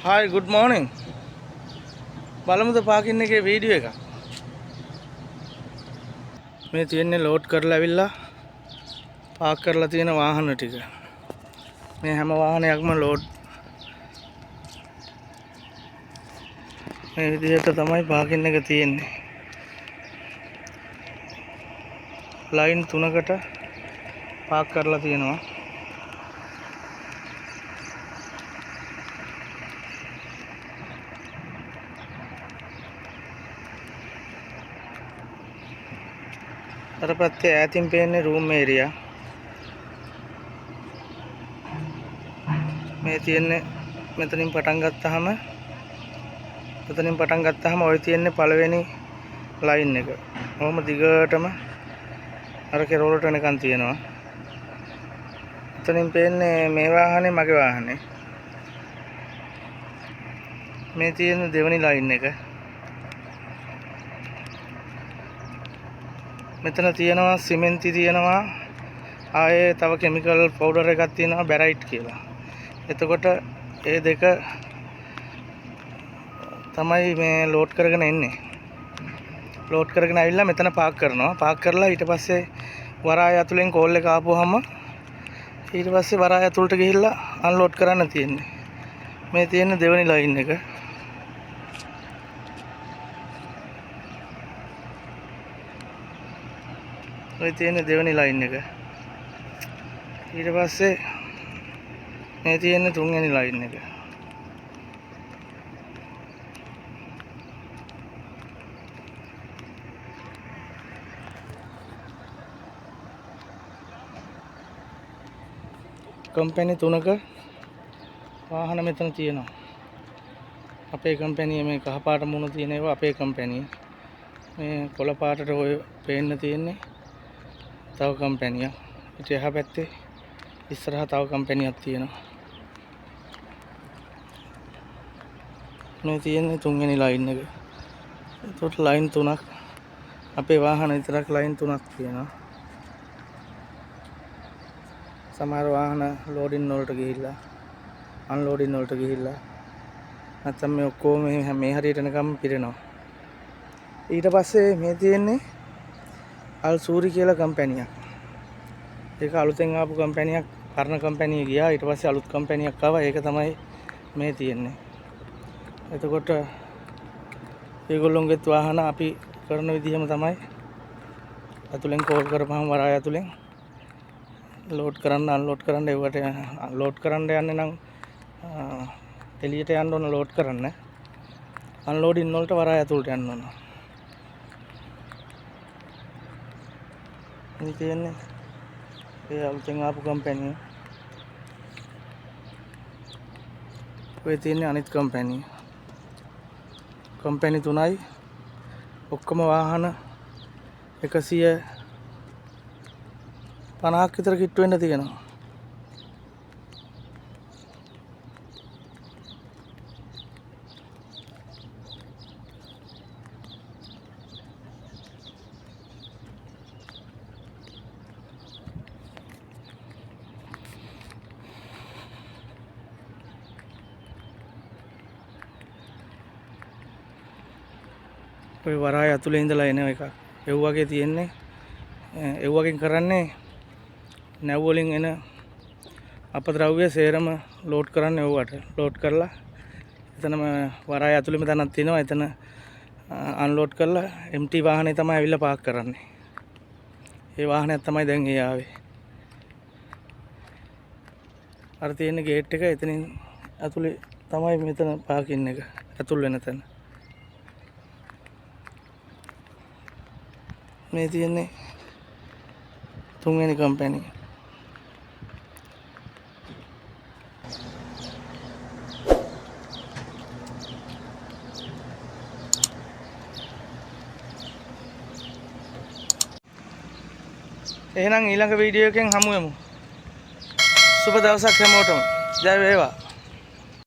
Hi, good morning. බලමුද parking එකේ video එක. මේ තියෙන්නේ ලෝඩ් කරලා ඇවිල්ලා පාක් කරලා තියෙන වාහන ටික. මේ හැම වාහනයක්ම ලෝඩ් මේ විදිහට තමයි පාකින් එක තියෙන්නේ. ලයින් 3කට පාක් කරලා තියෙනවා. අර පැත්තේ ඈතින් පේන්නේ රූම් ඒරියා. මේ තියෙන්නේ මෙතනින් පටන් ගත්තාම ඔය තියෙන්නේ පළවෙනි ලයින් එක. ඔහොම දිගටම අර කෙරවලට එනකන් තියෙනවා. එතනින් පේන්නේ මේ වාහනේ මගේ වාහනේ. මේ තියෙන දෙවෙනි ලයින් එක. මෙතන තියෙනවා සිමෙන්ති තියෙනවා. ආයේ තව කිමිකල් පවුඩර් එකක් තියෙනවා බැරයිට් කියලා. එතකොට ඒ දෙක තමයි මේ ලෝඩ් කරගෙන එන්නේ. ලෝඩ් කරගෙන ආවිල්ලා මෙතන පාක් කරනවා. පාක් කරලා ඊට පස්සේ වරාය ඇතුලෙන් කෝල් එක ආපුවාම ඊට පස්සේ වරාය ඇතුලට ගිහිල්ලා අන්ලෝඩ් කරන්න තියෙන්නේ. මේ තියෙන දෙවෙනි ලයින් එක. ඔය තියෙන දෙවෙනි ලයින් එක. ඊට පස්සේ මේ තියෙන තුන්වෙනි ලයින් එක. කම්පැනි 3ක වාහන මෙතන තියෙනවා. අපේ කම්පැනි මේ කහ පාට මුණ තියෙන ඒවා අපේ කම්පැනි. මේ කොළ පාටට ඔය පේන්න තියෙන්නේ තව කම්පැනියක්. ඊට එහා පැත්තේ ඉස්සරහා තව කම්පැනියක් තියෙනවා. මේ තියෙන්නේ තුන්වෙනි ලයින් එක. ඒකට ලයින් 3ක් අපේ වාහන විතරක් ලයින් 3ක් තියෙනවා. සමහර වාහන ලෝඩින් වලට ගිහිල්ලා අන්ලෝඩින් වලට ගිහිල්ලා නැත්නම් මේ ඔක්කොම මේ හරියට එනකම් පිරෙනවා. ඊට පස්සේ මේ තියෙන්නේ අල්සූරි කියලා කම්පැනියක්. ඒක අලුතෙන් ආපු කම්පැනියක්. පරණ කම්පැනිය ගියා. ඊට පස්සේ අලුත් කම්පැනියක් ආවා. ඒක තමයි මේ තියෙන්නේ. එතකොට ඒගොල්ලොන්ගේත් වාහන අපි කරන විදිහම තමයි ඇතුලෙන් කෝල් කරපුවම වරාය ඇතුලෙන් ලෝඩ් කරන්න අන්ලෝඩ් කරන්න ඒවට ලෝඩ් කරන්න යන්නේ නම් එළියට යන්න ඕන ලෝඩ් කරන්න. අන්ලෝඩින් වලට වරාය ඇතුලට යන්න ඕන. මේ තියෙන්නේ ඒ අලුතෙන් ආපු කම්පැනි. ඔය තියෙන්නේ අනිත් කම්පැනි. කම්පැනි 3යි. ඔක්කොම වාහන 150ක් විතර කිට්ටු වෙන්න තියෙනවා. ඔය වරාය ඇතුලේ ඉඳලා එන එක. ඒ වගේ තියෙන්නේ. ඒ වගේ කරන්නේ නැව් වලින් එන අපද්‍රව්‍ය සේරම ලෝඩ් කරන්න ඕවට. ලෝඩ් කරලා එතනම වරාය ඇතුලේම තැනක් තියෙනවා. එතන අන්ලෝඩ් කරලා එම්ටි වාහනේ තමයි ඇවිල්ලා පාක් කරන්නේ. ඒ වාහනයක් තමයි දැන් ඒ ආවේ. අර තියෙන ගේට් එක එතනින් ඇතුලේ තමයි මෙතන පාකින් එක. ඇතුල් වෙන තැන. මේ තියෙන්නේ තුන්වෙනි කම්පැනි. එහෙනම් ඊළඟ වීඩියෝ එකෙන් හමු වෙමු. සුබ දවසක් හැමෝටම. ජය වේවා.